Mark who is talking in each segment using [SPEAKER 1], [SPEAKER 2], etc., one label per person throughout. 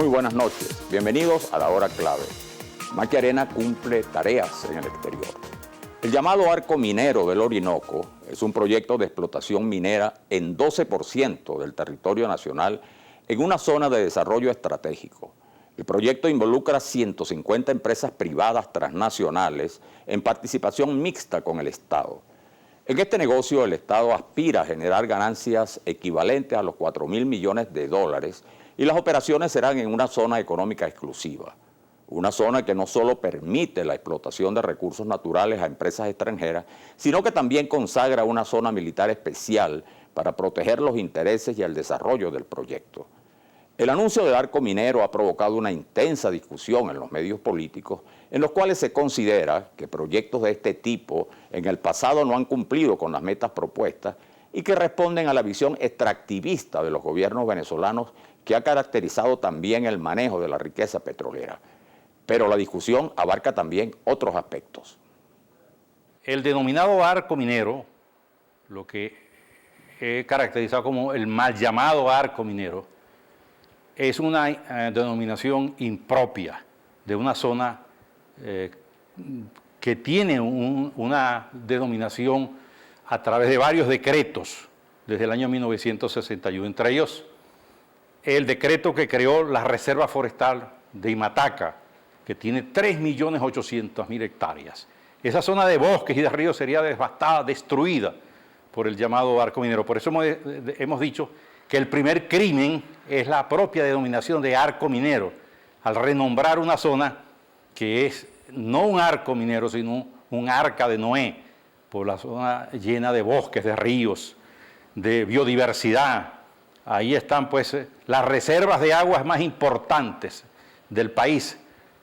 [SPEAKER 1] Muy buenas noches, bienvenidos a la hora clave. Maqui Arena cumple tareas en el exterior. El llamado Arco Minero del Orinoco es un proyecto de explotación minera en 12% del territorio nacional en una zona de desarrollo estratégico. El proyecto involucra 150 empresas privadas transnacionales en participación mixta con el Estado. En este negocio el Estado aspira a generar ganancias equivalentes a los 4.000 millones de dólares y las operaciones serán en una zona económica exclusiva. Una zona que no solo permite la explotación de recursos naturales a empresas extranjeras, sino que también consagra una zona militar especial para proteger los intereses y el desarrollo del proyecto. El anuncio del Arco Minero ha provocado una intensa discusión en los medios políticos, en los cuales se considera que proyectos de este tipo en el pasado no han cumplido con las metas propuestas y que responden a la visión extractivista de los gobiernos venezolanos que ha caracterizado también el manejo de la riqueza petrolera. Pero la discusión abarca también otros aspectos.
[SPEAKER 2] El denominado Arco Minero, lo que he caracterizado como el mal llamado Arco Minero, es una denominación impropia de una zona que tiene una denominación a través de varios decretos desde el año 1961, entre ellos el decreto que creó la Reserva Forestal de Imataca, que tiene 3.800.000 hectáreas. Esa zona de bosques y de ríos sería devastada, destruida por el llamado Arco Minero. Por eso hemos dicho que el primer crimen es la propia denominación de Arco Minero, al renombrar una zona que es no un arco minero, sino un arca de Noé, por la zona llena de bosques, de ríos, de biodiversidad. Ahí están pues las reservas de aguas más importantes del país,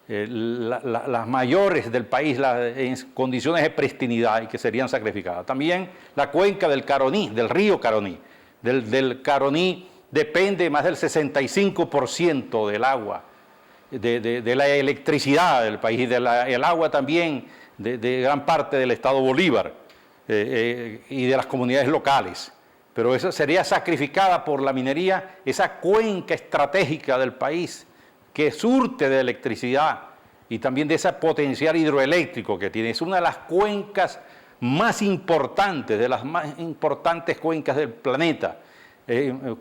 [SPEAKER 2] las mayores del país en condiciones de pristinidad y que serían sacrificadas. También la cuenca del Caroní, del río Caroní. Del Caroní depende más del 65% del agua, de la electricidad del país, el agua también de gran parte del estado Bolívar y de las comunidades locales. Pero eso sería sacrificada por la minería, esa cuenca estratégica del país que surte de electricidad y también de ese potencial hidroeléctrico que tiene. Es una de las cuencas más importantes, de las más importantes cuencas del planeta,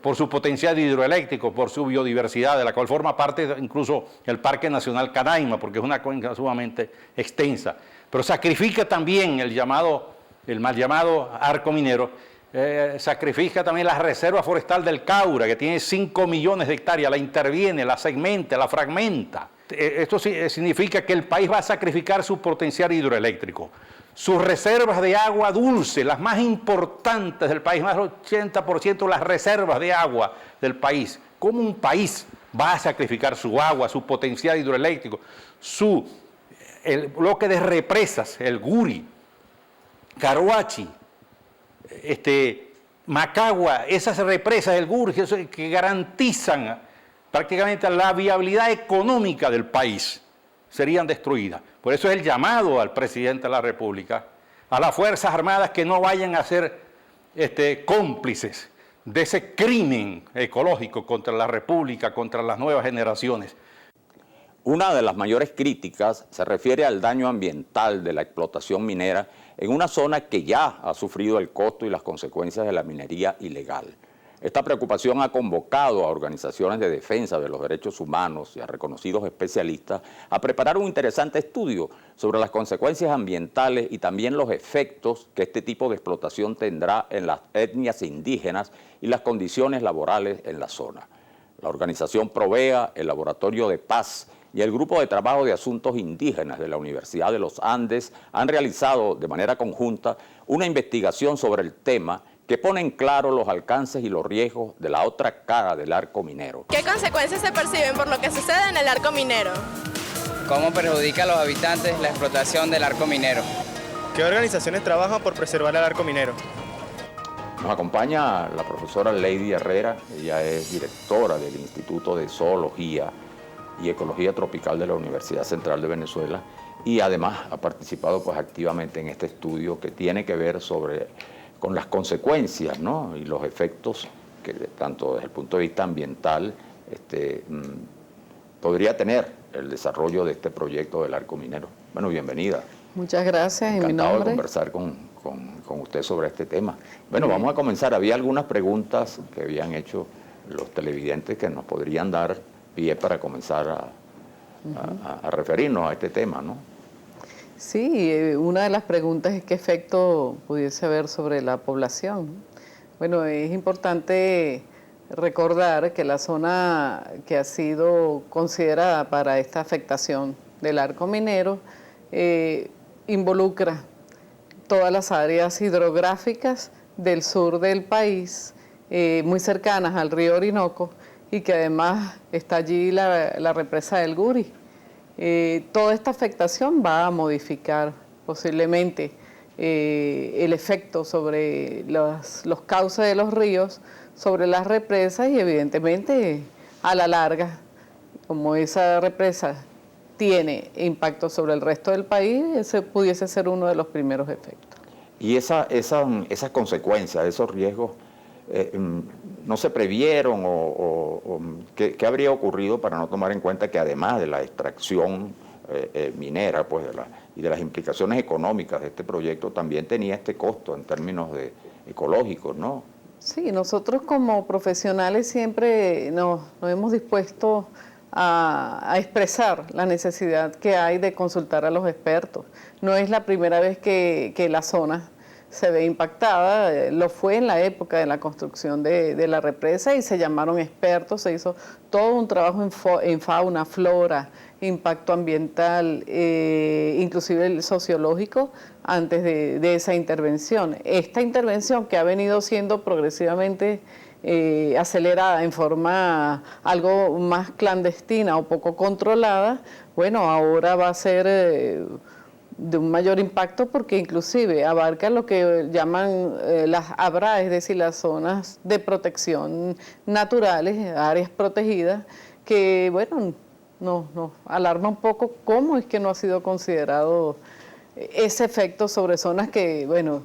[SPEAKER 2] por su potencial hidroeléctrico, por su biodiversidad, de la cual forma parte incluso el Parque Nacional Canaima, porque es una cuenca sumamente extensa. Pero sacrifica también el mal llamado Arco Minero, sacrifica también la Reserva Forestal del Caura, que tiene 5 millones de hectáreas, la interviene, la segmenta, la fragmenta. Esto significa que el país va a sacrificar su potencial hidroeléctrico, sus reservas de agua dulce, las más importantes del país, más del 80% de las reservas de agua del país. ¿Cómo un país va a sacrificar su agua, su potencial hidroeléctrico, el bloque de represas, el Guri, Caroachi, Macagua, esas represas del Guri que garantizan prácticamente la viabilidad económica del país, serían destruidas? Por eso es el llamado al presidente de la República, a las Fuerzas Armadas, que no vayan a ser cómplices de ese crimen ecológico contra la República, contra las nuevas generaciones.
[SPEAKER 1] Una de las mayores críticas se refiere al daño ambiental de la explotación minera en una zona que ya ha sufrido el costo y las consecuencias de la minería ilegal. Esta preocupación ha convocado a organizaciones de defensa de los derechos humanos y a reconocidos especialistas a preparar un interesante estudio sobre las consecuencias ambientales y también los efectos que este tipo de explotación tendrá en las etnias indígenas y las condiciones laborales en la zona. La organización Provea, el Laboratorio de Paz y el Grupo de Trabajo de Asuntos Indígenas de la Universidad de los Andes han realizado de manera conjunta una investigación sobre el tema que pone en claro los alcances y los riesgos de la otra cara del arco minero.
[SPEAKER 3] ¿Qué consecuencias se perciben por lo que sucede en el arco minero?
[SPEAKER 4] ¿Cómo perjudica a los habitantes la explotación del arco minero?
[SPEAKER 5] ¿Qué organizaciones trabajan por preservar el arco minero?
[SPEAKER 1] Nos acompaña la profesora Lady Herrera, ella es directora del Instituto de Zoología y Ecología Tropical de la Universidad Central de Venezuela y además ha participado pues activamente en este estudio que tiene que ver con las consecuencias, ¿no?, y los efectos que tanto desde el punto de vista ambiental podría tener el desarrollo de este proyecto del arco minero. Bueno, bienvenida.
[SPEAKER 6] Muchas gracias. En mi
[SPEAKER 1] Encantado de
[SPEAKER 6] nombre.
[SPEAKER 1] conversar con usted sobre este tema. Bueno, vamos a comenzar. Había algunas preguntas que habían hecho los televidentes que nos podrían dar pie para comenzar a referirnos a este tema, ¿no?
[SPEAKER 6] Sí, una de las preguntas es qué efecto pudiese haber sobre la población. Bueno, es importante recordar que la zona que ha sido considerada para esta afectación del arco minero involucra todas las áreas hidrográficas del sur del país, muy cercanas al río Orinoco, y que además está allí la represa del Guri. Toda esta afectación va a modificar posiblemente el efecto sobre los cauces de los ríos, sobre las represas, y evidentemente a la larga, como esa represa tiene impacto sobre el resto del país, ese pudiese ser uno de los primeros efectos.
[SPEAKER 1] Y esas consecuencias, esos riesgos, ¿no se previeron o qué habría ocurrido para no tomar en cuenta que además de la extracción minera pues, y de las implicaciones económicas de este proyecto, también tenía este costo en términos ecológicos, ¿no?
[SPEAKER 6] Sí, nosotros como profesionales siempre nos hemos dispuesto a expresar la necesidad que hay de consultar a los expertos. No es la primera vez que la zona se ve impactada, lo fue en la época de la construcción de la represa y se llamaron expertos, se hizo todo un trabajo en fauna, flora, impacto ambiental, inclusive el sociológico, antes de esa intervención. Esta intervención que ha venido siendo progresivamente acelerada en forma algo más clandestina o poco controlada, bueno, ahora va a ser de un mayor impacto porque inclusive abarca lo que llaman las ABRA, es decir, las zonas de protección naturales, áreas protegidas, que bueno, nos alarma un poco cómo es que no ha sido considerado ese efecto sobre zonas que, bueno,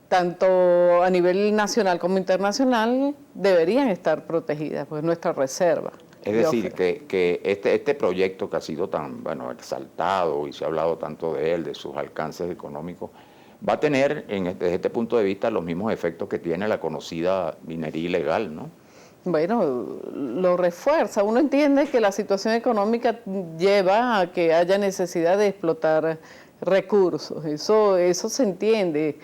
[SPEAKER 6] tanto a nivel nacional como internacional deberían estar protegidas, pues nuestra reserva.
[SPEAKER 1] Es decir, que este proyecto que ha sido tan exaltado y se ha hablado tanto de él, de sus alcances económicos, va a tener desde este punto de vista los mismos efectos que tiene la conocida minería ilegal, ¿no?
[SPEAKER 6] Bueno, lo refuerza. Uno entiende que la situación económica lleva a que haya necesidad de explotar recursos. Eso se entiende.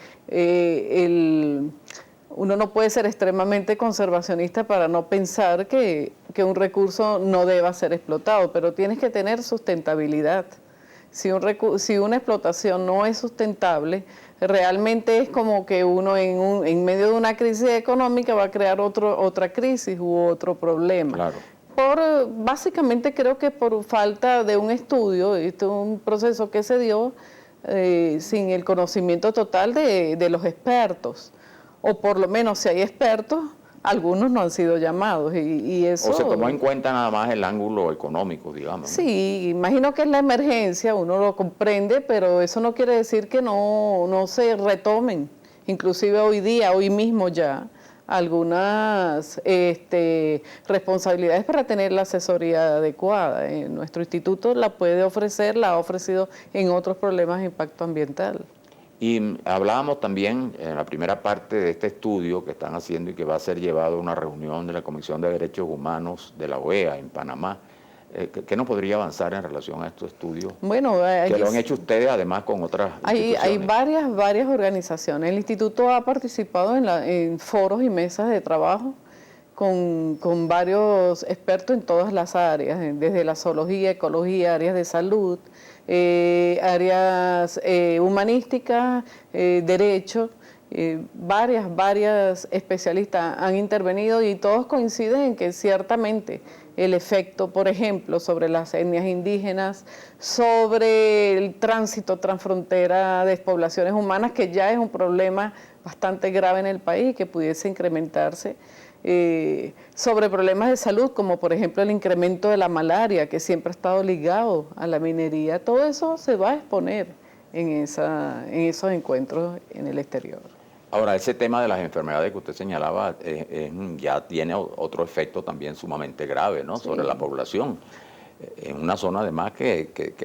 [SPEAKER 6] Uno no puede ser extremadamente conservacionista para no pensar que un recurso no deba ser explotado, pero tienes que tener sustentabilidad. Si una explotación no es sustentable, realmente es como que uno en medio de una crisis económica va a crear otra crisis u otro problema.
[SPEAKER 1] Claro.
[SPEAKER 6] Básicamente creo que por falta de un estudio, esto es un proceso que se dio sin el conocimiento total de los expertos. O por lo menos si hay expertos, algunos no han sido llamados y eso...
[SPEAKER 1] O se tomó en cuenta nada más el ángulo económico, digamos, ¿no?
[SPEAKER 6] Sí, imagino que es la emergencia, uno lo comprende, pero eso no quiere decir que no se retomen, inclusive hoy mismo ya, algunas responsabilidades para tener la asesoría adecuada. Nuestro instituto la puede ofrecer, la ha ofrecido en otros problemas de impacto ambiental.
[SPEAKER 1] Y hablábamos también en la primera parte de este estudio que están haciendo y que va a ser llevado a una reunión de la Comisión de Derechos Humanos de la OEA en Panamá. ¿Qué nos podría avanzar en relación a estos estudios?
[SPEAKER 6] Bueno,
[SPEAKER 1] que lo han hecho ustedes además con otras instituciones.
[SPEAKER 6] Hay varias organizaciones. El instituto ha participado en foros y mesas de trabajo con varios expertos en todas las áreas, desde la zoología, ecología, áreas de salud, áreas humanísticas, derecho, varias especialistas han intervenido y todos coinciden en que ciertamente el efecto, por ejemplo, sobre las etnias indígenas, sobre el tránsito transfrontera de poblaciones humanas, que ya es un problema bastante grave en el país y que pudiese incrementarse, sobre problemas de salud, como por ejemplo el incremento de la malaria, que siempre ha estado ligado a la minería. Todo eso se va a exponer en esos encuentros en el exterior.
[SPEAKER 1] Ahora, ese tema de las enfermedades que usted señalaba ya tiene otro efecto también sumamente grave, ¿no?
[SPEAKER 6] Sí.
[SPEAKER 1] Sobre la población. en una zona además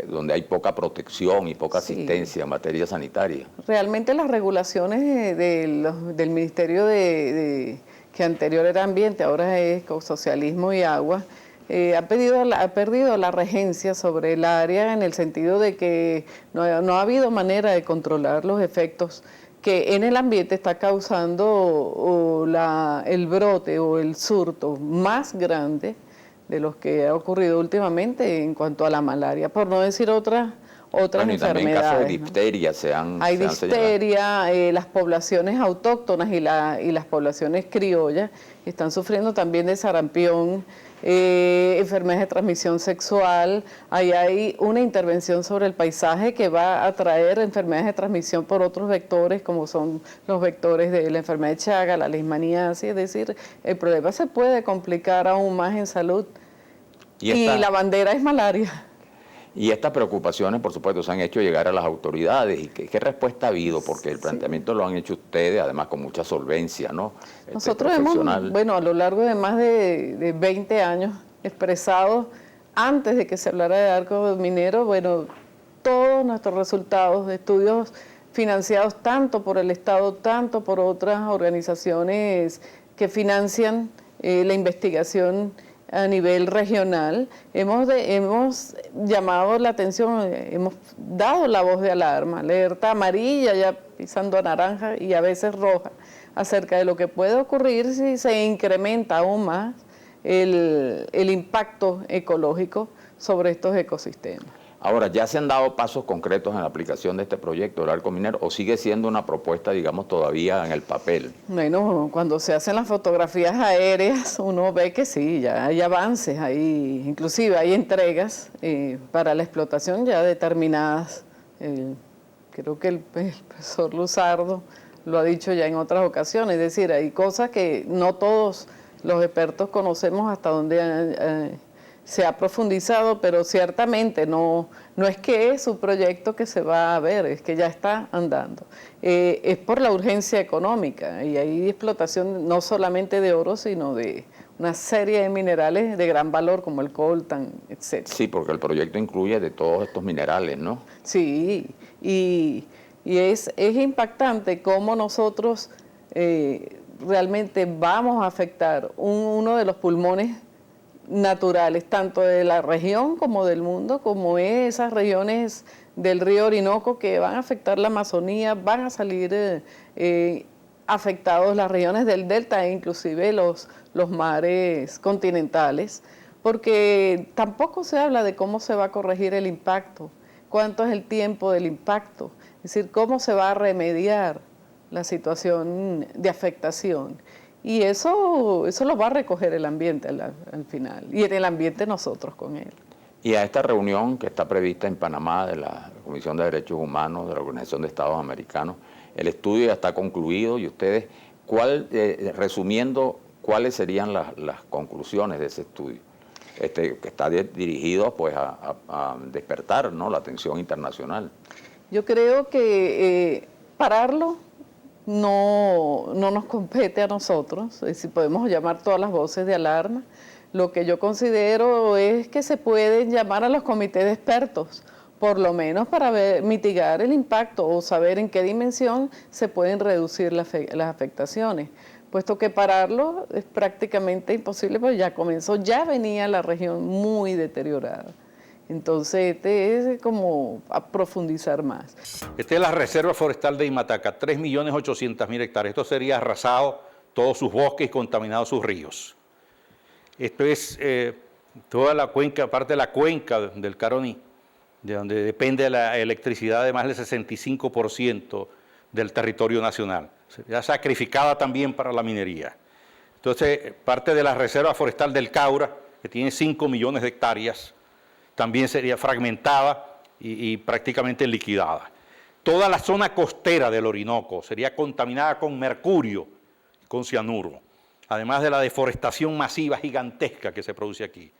[SPEAKER 1] donde hay poca protección y poca asistencia en materia sanitaria.
[SPEAKER 6] Realmente las regulaciones del Ministerio que anterior era Ambiente, ahora es Socialismo y Agua, ha perdido la regencia sobre el área en el sentido de que no ha habido manera de controlar los efectos que en el ambiente está causando el brote o el surto más grande de los que ha ocurrido últimamente en cuanto a la malaria, por no decir otras
[SPEAKER 1] Bueno, y
[SPEAKER 6] enfermedades.
[SPEAKER 1] también casos de
[SPEAKER 6] ¿no?
[SPEAKER 1] difteria
[SPEAKER 6] Hay difteria, las poblaciones autóctonas y las poblaciones criollas están sufriendo también de sarampión, enfermedades de transmisión sexual. Ahí hay una intervención sobre el paisaje que va a traer enfermedades de transmisión por otros vectores, como son los vectores de la enfermedad de Chaga, la leishmaniasis. Es decir, el problema se puede complicar aún más en salud. Y la bandera es malaria.
[SPEAKER 1] Y estas preocupaciones, por supuesto, se han hecho llegar a las autoridades. ¿Y qué respuesta ha habido? Porque el planteamiento lo han hecho ustedes, además con mucha solvencia, ¿no?
[SPEAKER 6] Nosotros hemos, a lo largo de más de 20 años, expresado, antes de que se hablara de arco minero, todos nuestros resultados de estudios financiados tanto por el Estado, tanto por otras organizaciones que financian la investigación a nivel regional, hemos llamado la atención, hemos dado la voz de alarma, alerta amarilla, ya pisando a naranja y a veces roja, acerca de lo que puede ocurrir si se incrementa aún más el impacto ecológico sobre estos ecosistemas.
[SPEAKER 1] Ahora, ¿ya se han dado pasos concretos en la aplicación de este proyecto del arco minero o sigue siendo una propuesta, digamos, todavía en el papel?
[SPEAKER 6] Bueno, cuando se hacen las fotografías aéreas, uno ve que sí, ya hay avances, inclusive hay entregas para la explotación ya determinadas. Creo que el profesor Luzardo lo ha dicho ya en otras ocasiones, es decir, hay cosas que no todos los expertos conocemos hasta donde se ha profundizado, pero ciertamente no es que es un proyecto que se va a ver, es que ya está andando. Es por la urgencia económica y hay explotación no solamente de oro, sino de una serie de minerales de gran valor como el coltan, etc.
[SPEAKER 1] Sí, porque el proyecto incluye de todos estos minerales, ¿no?
[SPEAKER 6] Sí, y es impactante cómo nosotros realmente vamos a afectar uno de los pulmones naturales, tanto de la región como del mundo, como esas regiones del río Orinoco que van a afectar la Amazonía, van a salir afectados las regiones del delta e inclusive los mares continentales, porque tampoco se habla de cómo se va a corregir el impacto, cuánto es el tiempo del impacto, es decir, cómo se va a remediar la situación de afectación. Y eso lo va a recoger el ambiente al final, y en el ambiente nosotros con él.
[SPEAKER 1] Y a esta reunión que está prevista en Panamá de la Comisión de Derechos Humanos de la Organización de Estados Americanos, el estudio ya está concluido y ustedes, resumiendo, ¿cuáles serían las conclusiones de ese estudio? Que está dirigido pues a despertar, ¿no?, la atención internacional.
[SPEAKER 6] Yo creo que pararlo no nos compete a nosotros, si podemos llamar todas las voces de alarma. Lo que yo considero es que se pueden llamar a los comités de expertos, por lo menos para mitigar el impacto o saber en qué dimensión se pueden reducir las afectaciones, puesto que pararlo es prácticamente imposible, porque ya venía la región muy deteriorada. Entonces, es como a profundizar más.
[SPEAKER 2] Esta es la Reserva Forestal de Imataca, 3.800.000 hectáreas. Esto sería arrasado todos sus bosques y contaminado sus ríos. Esto es toda la cuenca, parte de la cuenca del Caroní, de donde depende la electricidad de más del 65% del territorio nacional. Ya sacrificada también para la minería. Entonces, parte de la Reserva Forestal del Caura, que tiene 5 millones de hectáreas, también sería fragmentada y prácticamente liquidada. Toda la zona costera del Orinoco sería contaminada con mercurio, con cianuro, además de la deforestación masiva gigantesca que se produce aquí.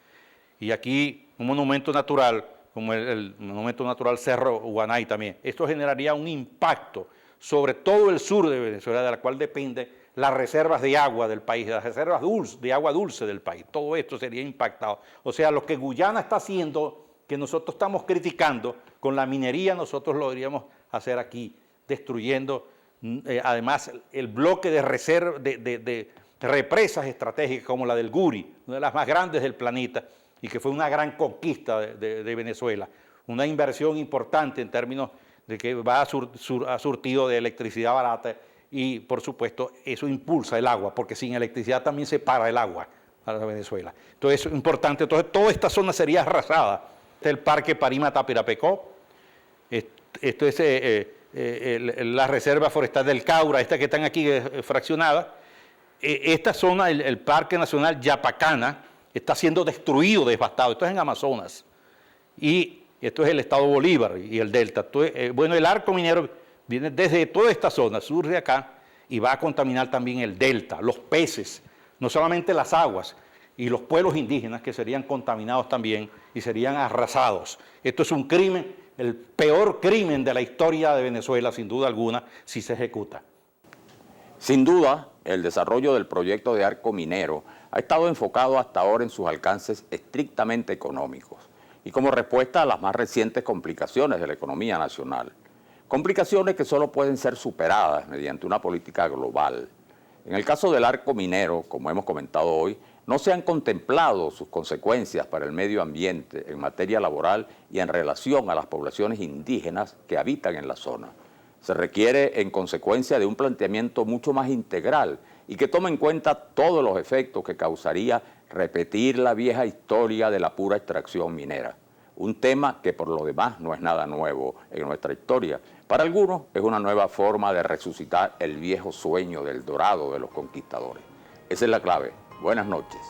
[SPEAKER 2] Y aquí un monumento natural, como el monumento natural Cerro Guanay también, esto generaría un impacto sobre todo el sur de Venezuela, de la cual depende las reservas de agua del país, las reservas de agua dulce del país. Todo esto sería impactado. O sea, lo que Guyana está haciendo, que nosotros estamos criticando, con la minería nosotros lo deberíamos hacer aquí, destruyendo además el bloque de represas estratégicas como la del Guri, una de las más grandes del planeta y que fue una gran conquista de Venezuela. Una inversión importante en términos de que va a surtido de electricidad barata y, por supuesto, eso impulsa el agua, porque sin electricidad también se para el agua para Venezuela. Entonces, eso es importante. Entonces, toda esta zona sería arrasada. Este es el Parque Parima-Tapirapecó, esto es la Reserva Forestal del Caura, esta que están aquí fraccionada. Esta zona, el Parque Nacional Yapacana, está siendo destruido, devastado. Esto es en Amazonas. Y esto es el estado Bolívar y el delta. Bueno, el arco minero viene desde toda esta zona, surge acá, y va a contaminar también el delta, los peces, no solamente las aguas, y los pueblos indígenas que serían contaminados también y serían arrasados. Esto es un crimen, el peor crimen de la historia de Venezuela, sin duda alguna, si se ejecuta.
[SPEAKER 1] Sin duda, el desarrollo del proyecto de arco minero ha estado enfocado hasta ahora en sus alcances estrictamente económicos y como respuesta a las más recientes complicaciones de la economía nacional. Complicaciones que solo pueden ser superadas mediante una política global. En el caso del arco minero, como hemos comentado hoy, no se han contemplado sus consecuencias para el medio ambiente en materia laboral y en relación a las poblaciones indígenas que habitan en la zona. Se requiere, en consecuencia, de un planteamiento mucho más integral y que tome en cuenta todos los efectos que causaría repetir la vieja historia de la pura extracción minera. Un tema que por lo demás no es nada nuevo en nuestra historia. Para algunos es una nueva forma de resucitar el viejo sueño del dorado de los conquistadores. Esa es la clave. Buenas noches.